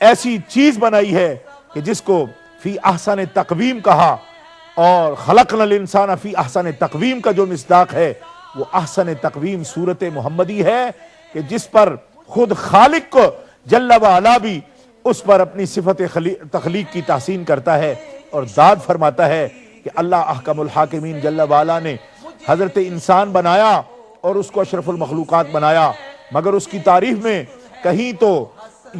ایسی چیز بنائی ہے کہ جس کو فی احسن تقویم کہا، اور خلقنا الانسان فی احسن تقویم کا جو مصداق ہے وہ احسن تقویم سورت محمدی ہے، کہ جس پر خود خالق کو جل وعلا بھی اس پر اپنی صفت تخلیق کی تحسین کرتا ہے اور داد فرماتا ہے کہ اللہ احکم الحاکمین جل وعلا نے حضرت انسان بنایا اور اس کو اشرف المخلوقات بنایا، مگر اس کی تعریف میں کہیں تو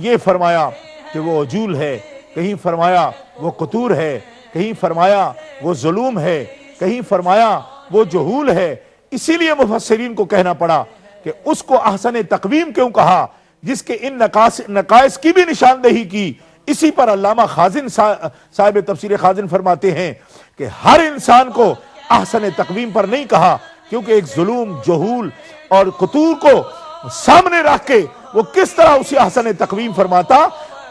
یہ فرمایا کہ وہ عجول ہے، کہیں فرمایا وہ قطور ہے، کہیں فرمایا وہ ظلوم ہے، کہیں فرمایا وہ جہول ہے۔ اسی لیے مفسرین کو کہنا پڑا کہ اس کو احسن تقویم کیوں کہا، جس کے ان نقائص کی بھی نشاندہی کی۔ اسی پر علامہ خازن صاحب تفسیر خازن فرماتے ہیں کہ ہر انسان کو احسن تقویم پر نہیں کہا، کیونکہ ایک ظلوم، جہول اور قطور کو سامنے رکھ کے وہ کس طرح اسے احسن تقویم فرماتا۔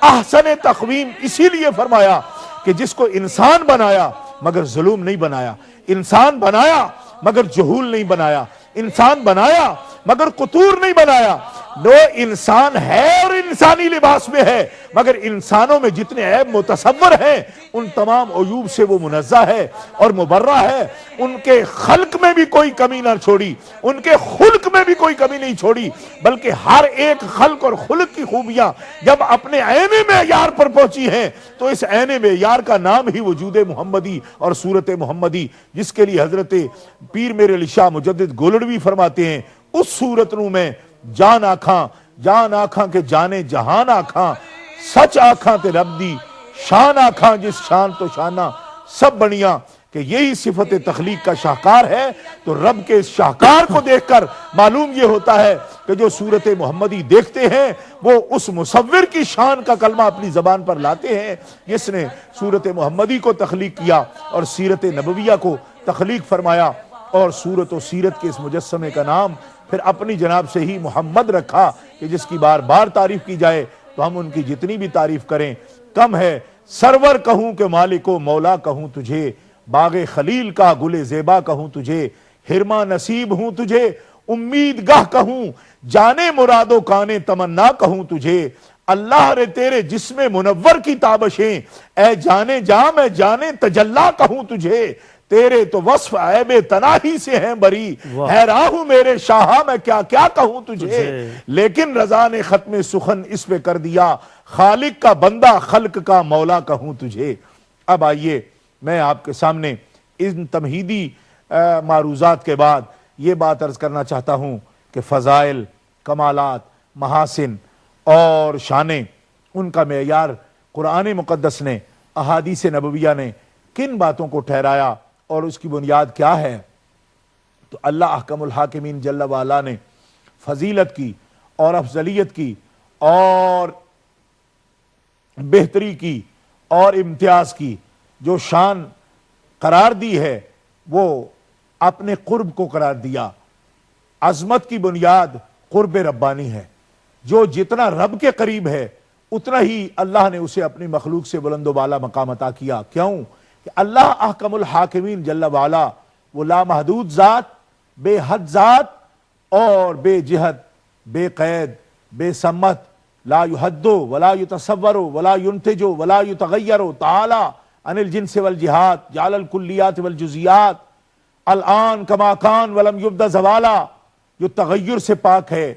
احسن تقویم اسی لیے فرمایا کہ جس کو انسان بنایا مگر ظلم نہیں بنایا، انسان بنایا مگر جہول نہیں بنایا، انسان بنایا مگر قطور نہیں بنایا۔ وہ انسان ہے اور انسانی لباس میں ہے، مگر انسانوں میں جتنے عیب متصور ہیں ان تمام عیوب سے وہ منزہ ہے اور مبرہ ہے۔ ان کے خلق میں بھی کوئی کمی نہ چھوڑی، ان کے خلق میں بھی کوئی کمی نہیں چھوڑی، بلکہ ہر ایک خلق اور خلق کی خوبیاں جب اپنے عین معیار پر پہنچی ہیں تو اس عین معیار کا نام ہی وجود محمدی اور صورت محمدی، جس کے لیے حضرت پیر میرے علی شاہ مجدد گولڑوی فرماتے ہیں اس صورت نو میں جان آکھاں کے جانے جہان آکھاں، سچ آکھاں تے رب دی شان آکھاں، جس شان تو شانہ سب بنیاں، کہ یہی صفت تخلیق کا شاہکار ہے۔ تو رب کے اس شاہکار کو دیکھ کر معلوم یہ ہوتا ہے کہ جو صورت محمدی دیکھتے ہیں وہ اس مصور کی شان کا کلمہ اپنی زبان پر لاتے ہیں جس نے صورت محمدی کو تخلیق کیا اور سیرت نبویہ کو تخلیق فرمایا، اور صورت و سیرت کے اس مجسمے کا نام پھر اپنی جناب سے ہی محمد رکھا، کہ جس کی بار بار تعریف کی جائے تو ہم ان کی جتنی بھی تعریف کریں کم ہے۔ سرور کہوں کہ مالک و مولا کہوں تجھے، باغ خلیل کا گل زیبا کہوں تجھے، ہرما نصیب ہوں تجھے، امید گاہ کہوں، جانے مراد و کانے تمنا کہوں تجھے، اللہ رے تیرے جسم منور کی تابشیں، اے جانے جام اے جانے تجلا کہوں تجھے، تیرے تو وصف عیب تناہی سے ہیں بری، حیراں ہوں میرے شاہاں میں کیا کیا کہوں تجھے، لیکن رضا نے ختم سخن اس پہ کر دیا، خالق کا بندہ خلق کا مولا کہوں تجھے۔ اب آئیے میں آپ کے سامنے ان تمہیدی معروضات کے بعد یہ بات عرض کرنا چاہتا ہوں کہ فضائل، کمالات، محاسن اور شانیں، ان کا معیار قرآن مقدس نے، احادیث نبویہ نے کن باتوں کو ٹھہرایا اور اس کی بنیاد کیا ہے؟ تو اللہ احکم الحاکمین جل وعلا نے فضیلت کی اور افضلیت کی اور بہتری کی اور امتیاز کی جو شان قرار دی ہے وہ اپنے قرب کو قرار دیا۔ عظمت کی بنیاد قرب ربانی ہے، جو جتنا رب کے قریب ہے اتنا ہی اللہ نے اسے اپنی مخلوق سے بلند و بالا مقام عطا کیا۔ کیوں؟ کہ اللہ احکم الحاکمین جل وعلا وہ لامحدود ذات، بے حد ذات اور بے جہت، بے قید، بے سمت، لا یحد ولا یتصور ولا ینتج ولا یتغیر، تعالی عن الجنس والجہات، جعل الکلیات والجزیات، الان کما کان ولم یبد زوالا، جو تغیر سے پاک ہے،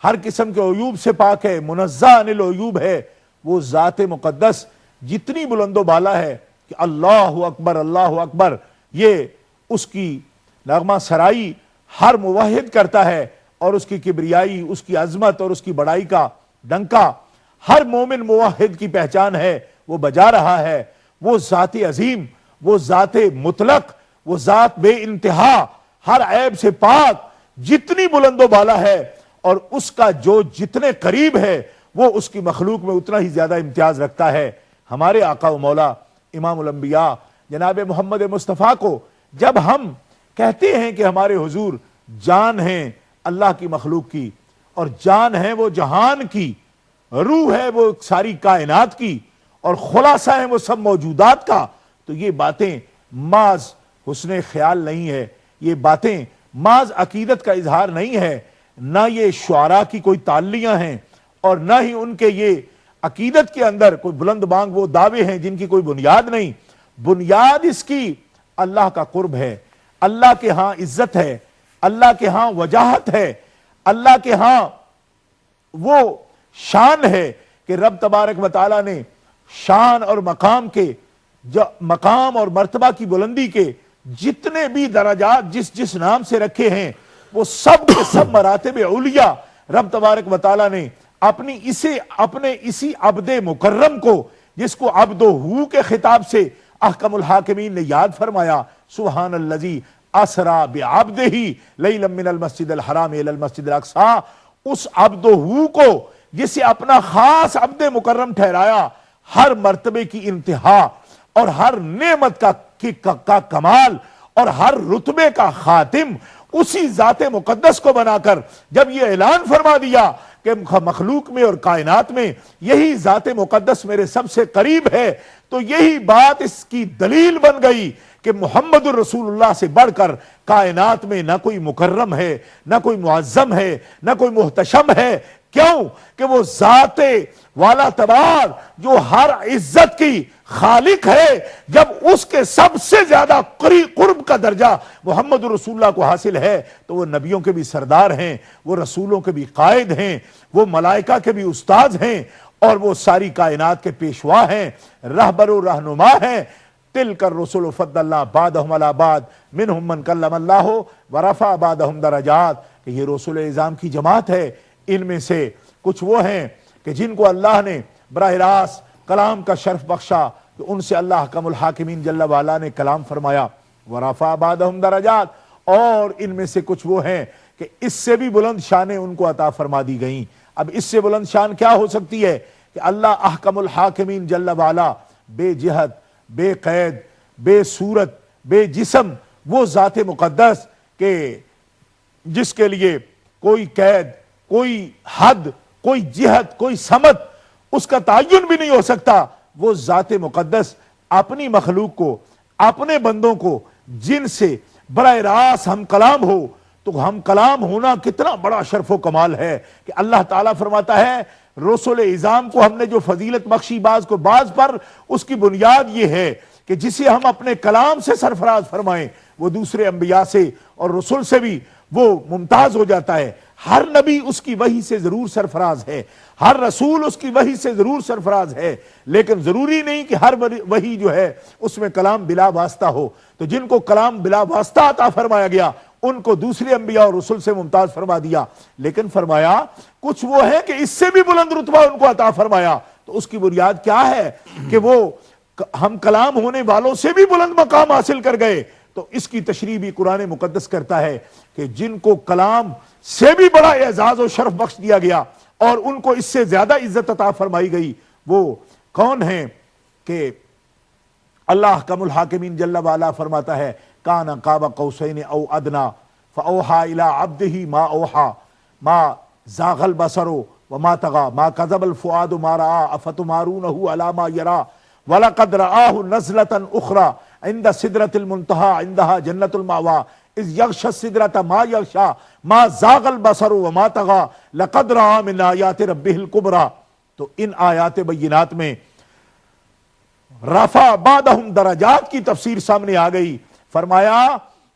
ہر قسم کے عیوب سے پاک ہے، منزہ عن العیوب ہے، وہ ذات مقدس جتنی بلند و بالا ہے کہ اللہ اکبر اللہ اکبر یہ اس کی نغمہ سرائی ہر موحد کرتا ہے، اور اس کی کبریائی، اس کی عظمت اور اس کی بڑائی کا ڈنکا ہر مومن موحد کی پہچان ہے، وہ بجا رہا ہے۔ وہ ذات عظیم، وہ ذات مطلق، وہ ذات بے انتہا، ہر عیب سے پاک، جتنی بلند و بالا ہے، اور اس کا جو جتنے قریب ہے وہ اس کی مخلوق میں اتنا ہی زیادہ امتیاز رکھتا ہے۔ ہمارے آقا و مولا امام الانبیاء جناب محمد مصطفیٰ کو جب ہم کہتے ہیں کہ ہمارے حضور جان ہیں اللہ کی مخلوق کی، اور جان ہے وہ جہان کی، روح ہے وہ ساری کائنات کی، اور خلاصہ ہے وہ سب موجودات کا، تو یہ باتیں محض حسن خیال نہیں ہے، یہ باتیں محض عقیدت کا اظہار نہیں ہے، نہ یہ شعراء کی کوئی تعلیاں ہیں، اور نہ ہی ان کے یہ عقیدت کے اندر کوئی بلند بانگ وہ دعوے ہیں جن کی کوئی بنیاد نہیں. بنیاد اس کی اللہ کا قرب ہے، اللہ کے ہاں عزت ہے، اللہ کے ہاں وجاہت ہے، اللہ کے ہاں وہ شان ہے کہ رب تبارک و تعالیٰ نے شان اور مقام کے مقام اور مرتبہ کی بلندی کے جتنے بھی درجات جس نام سے رکھے ہیں وہ سب کے سب مراتب علیہ رب تبارک و تعالیٰ نے اپنے اسی عبد مکرم کو، جس کو عبد ہو کے خطاب سے احکم الحاکمین نے یاد فرمایا، سبحان الذی اسرا بعبدہ لیلا من المسجد الحرام الی المسجد الاقصی، اس عبد ہو کو جسے اپنا خاص عبد مکرم ٹھہرایا، ہر مرتبے کی انتہا اور ہر نعمت کا کمال اور ہر رتبے کا خاتم اسی ذات مقدس کو بنا کر جب یہ اعلان فرما دیا کہ مخلوق میں اور کائنات میں یہی ذات مقدس میرے سب سے قریب ہے، تو یہی بات اس کی دلیل بن گئی کہ محمد الرسول اللہ سے بڑھ کر کائنات میں نہ کوئی مکرم ہے، نہ کوئی معظم ہے، نہ کوئی محتشم ہے. کیوں کہ وہ ذات والا تبار جو ہر عزت کی خالق ہے، جب اس کے سب سے زیادہ قرب کا درجہ محمد رسول اللہ کو حاصل ہے تو وہ نبیوں کے بھی سردار ہیں، وہ رسولوں کے بھی قائد ہیں، وہ ملائکہ کے بھی استاد ہیں، اور وہ ساری کائنات کے پیشوا ہیں، رہبر و رہنما ہیں. تلک الرسل فضلنا بعضهم علی بعض منهم من کلم اللہ ورفع بعضهم درجات. کہ یہ رسول اعظام کی جماعت ہے، ان میں سے کچھ وہ ہیں کہ جن کو اللہ نے براہ راست کلام کا شرف بخشا، تو ان سے اللہ حکم الحاکمین جل وعلا نے کلام فرمایا، ورفع بعضهم درجات. اور ان میں سے کچھ وہ ہیں کہ اس سے بھی بلند شانیں ان کو عطا فرما دی گئیں. اب اس سے بلند شان کیا ہو سکتی ہے کہ اللہ احکم الحاکمین جل وعلا بے جہت، بے قید، بے صورت، بے جسم، وہ ذات مقدس کہ جس کے لیے کوئی قید، کوئی حد، کوئی جہت، کوئی سمت اس کا تعین بھی نہیں ہو سکتا، وہ ذات مقدس اپنی مخلوق کو، اپنے بندوں کو جن سے براہ راست ہم کلام ہو، تو ہم کلام ہونا کتنا بڑا شرف و کمال ہے کہ اللہ تعالیٰ فرماتا ہے رسول اعظام کو ہم نے جو فضیلت بخشی بعض کو بعض پر، اس کی بنیاد یہ ہے کہ جسے ہم اپنے کلام سے سرفراز فرمائیں وہ دوسرے انبیاء سے اور رسول سے بھی وہ ممتاز ہو جاتا ہے. ہر نبی اس کی وحی سے ضرور سرفراز ہے، ہر رسول اس کی وحی سے ضرور سرفراز ہے، لیکن ضروری نہیں کہ ہر وحی جو ہے اس میں کلام بلا واسطہ ہو. تو جن کو کلام بلا واسطہ عطا فرمایا گیا ان کو دوسرے انبیاء اور رسول سے ممتاز فرما دیا. لیکن فرمایا کچھ وہ ہے کہ اس سے بھی بلند رتبہ ان کو عطا فرمایا. تو اس کی بنیاد کیا ہے کہ وہ ہم کلام ہونے والوں سے بھی بلند مقام حاصل کر گئے. تو اس کی تشریح بھی قرآن مقدس کرتا ہے کہ جن کو کلام سے بھی بڑا اعزاز و شرف بخش دیا گیا اور ان کو اس سے زیادہ عزت عطا فرمائی گئی، وہ کون ہیں کہ اللہ حکم الحاکمین جل وعلا فرماتا ہے کان قاب قوسین او ادنا فاوحى الى عبده ما اوحى ما زاغ البصر وما طغى ما كذب الفؤاد ما راى افتمارونه على ما يرى ولقد رآه نزلة اخرى عند سدرة المنتهى عندها جنة المأوى اذ يغشى السدرة ما يغشى ما زاغ البصر وما طغى لقد رأى من آیات ربه الكبرى. تو ان آیات بینات میں رفع بعضهم درجات کی تفسیر سامنے آ گئی. فرمایا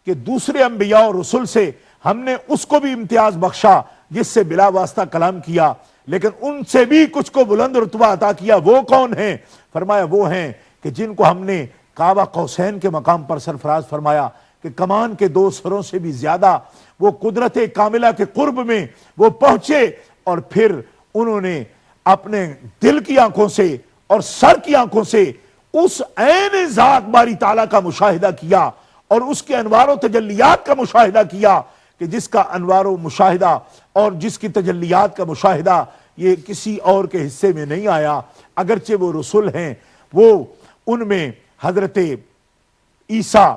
کہ دوسرے انبیاء اور رسول سے ہم نے اس کو بھی امتیاز بخشا جس سے بلا واسطہ کلام کیا، لیکن ان سے بھی کچھ کو بلند رتبہ عطا کیا. وہ کون ہیں؟ فرمایا وہ ہیں کہ جن کو ہم نے قاب قوسین کے مقام پر سرفراز فرمایا کہ کمان کے دو سروں سے بھی زیادہ وہ قدرت کاملہ کے قرب میں وہ پہنچے، اور پھر انہوں نے اپنے دل کی آنکھوں سے اور سر کی آنکھوں سے اس عین ذات باری تعالیٰ کا مشاہدہ کیا اور اس کے انوار و تجلیات کا مشاہدہ کیا کہ جس کا انوار و مشاہدہ اور جس کی تجلیات کا مشاہدہ یہ کسی اور کے حصے میں نہیں آیا. اگرچہ وہ رسول ہیں، وہ ان میں حضرت عیسیٰ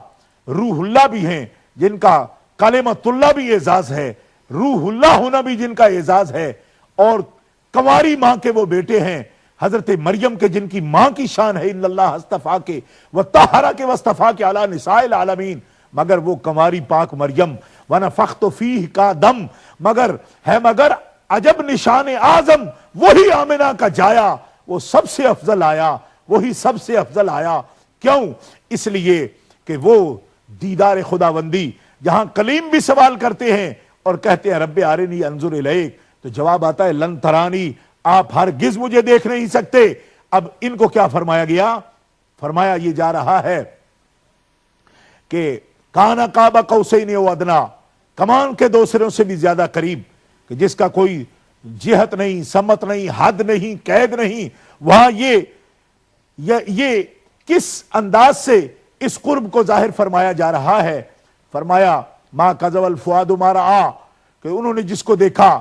روح اللہ بھی ہیں جن کا کلمۃ اللہ بھی اعزاز ہے، روح اللہ ہونا بھی جن کا اعزاز ہے، اور کنواری ماں کے وہ بیٹے ہیں حضرت مریم کے جن کی ماں کی شان ہے ان اللہ استفا کے وطہرا کے وصطفا کے علی نساء العالمین. مگر وہ کنواری پاک مریم ونفخت فیہ کا دم مگر عجب نشان اعظم وہی آمنہ کا جایا، وہ سب سے افضل آیا، وہی سب سے افضل آیا۔ کیوں؟ اس لیے کہ وہ دیدار خداوندی، جہاں کلیم بھی سوال کرتے ہیں اور کہتے ہیں رب ارنی انظر الیک، تو جواب آتا ہے لن ترانی، آپ ہرگز مجھے دیکھ نہیں سکتے۔ اب ان کو کیا فرمایا گیا؟ فرمایا یہ جا رہا ہے کہ کانا قاب قوسین او ادنا، کمان کے دو سروں سے بھی زیادہ قریب، کہ جس کا کوئی جہت نہیں، سمت نہیں، حد نہیں، قید نہیں۔ وہاں یہ کس انداز سے اس قرب کو ظاہر فرمایا جا رہا ہے؟ فرمایا ما کذب الفؤاد ما رأى، کہ انہوں نے جس کو دیکھا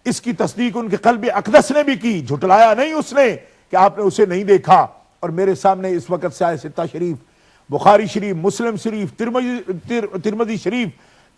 اس کی تصدیق ان کے قلب اقدس نے بھی کی، جھٹلایا نہیں اس نے کہ آپ نے اسے نہیں دیکھا۔ اور میرے سامنے اس وقت سیاہ ستہ شریف، بخاری شریف، مسلم شریف، ترمذی شریف،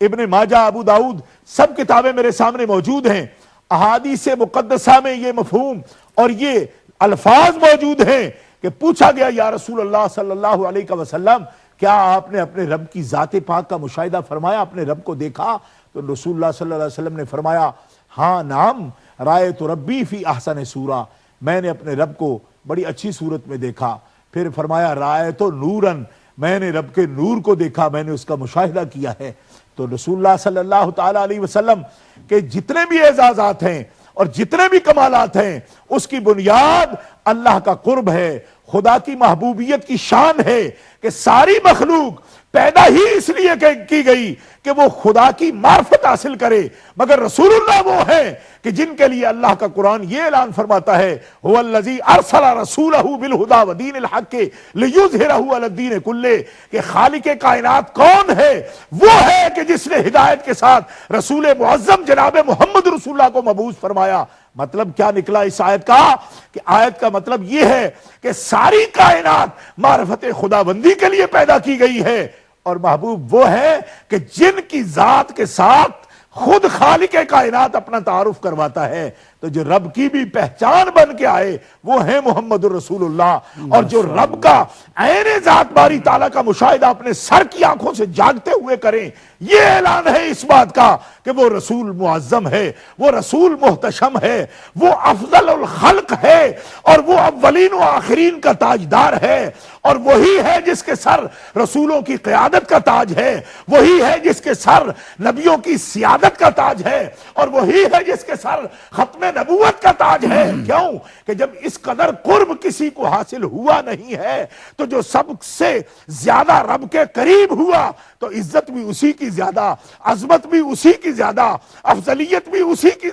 ابن ماجہ، ابو داؤد، سب کتابیں میرے سامنے موجود ہیں۔ احادیث مقدسہ میں یہ مفہوم اور یہ الفاظ موجود ہیں کہ پوچھا گیا یا رسول اللہ صلی اللہ علیہ وسلم، کیا آپ نے اپنے رب کی ذات پاک کا مشاہدہ فرمایا، اپنے رب کو دیکھا؟ تو رسول اللہ صلی اللہ علیہ وسلم نے فرمایا ہاں نعم رأیت ربی فی احسن صورہ، میں نے اپنے رب کو بڑی اچھی صورت میں دیکھا۔ پھر فرمایا رأیت نوراً، میں نے رب کے نور کو دیکھا، میں نے اس کا مشاہدہ کیا ہے۔ تو رسول اللہ صلی اللہ تعالی علیہ وسلم کے جتنے بھی اعزازات ہیں اور جتنے بھی کمالات ہیں، اس کی بنیاد اللہ کا قرب ہے، خدا کی محبوبیت کی شان ہے کہ ساری مخلوق پیدا ہی اس لیے کی گئی کہ وہ خدا کی معرفت حاصل کرے، مگر رسول اللہ وہ ہیں کہ جن کے لیے اللہ کا قرآن یہ اعلان فرماتا ہے هو الذی ارسل رسولہ بالہدی ودین الحق لیظہرہ علی الدین کلہ، کہ خالق کائنات کون ہے؟ وہ ہے کہ جس نے ہدایت کے ساتھ رسول معظم جناب محمد رسول اللہ کو مبعوث فرمایا۔ مطلب کیا نکلا اس آیت کا؟ کہ آیت کا مطلب یہ ہے کہ ساری کائنات معرفت خداوندی کے لیے پیدا کی گئی ہے، اور محبوب وہ ہے کہ جن کی ذات کے ساتھ خود خالق کائنات اپنا تعارف کرواتا ہے۔ تو جو رب کی بھی پہچان بن کے آئے وہ ہیں محمد الرسول اللہ، اور جو رب کا عین ذات باری تعالیٰ کا مشاہدہ اپنے سر کی آنکھوں سے جاگتے ہوئے کریں، یہ اعلان ہے اس بات کا کہ وہ رسول معظم ہے، وہ رسول محتشم ہے، وہ افضل الخلق ہے، اور وہ اولین و آخرین کا تاجدار ہے، اور وہی ہے جس کے سر رسولوں کی قیادت کا تاج ہے، وہی ہے جس کے سر نبیوں کی سیادت کا تاج ہے، اور وہی ہے جس کے سر ختم نبوت کا تاج ہے۔ کیوں؟ کہ جب اس قدر قرب کسی کو حاصل ہوا نہیں ہے تو جو سب سے زیادہ رب کے قریب ہوا تو عزت بھی اسی کی زیادہ، عظمت بھی اسی کی زیادہ، افضلیت بھی اسی کی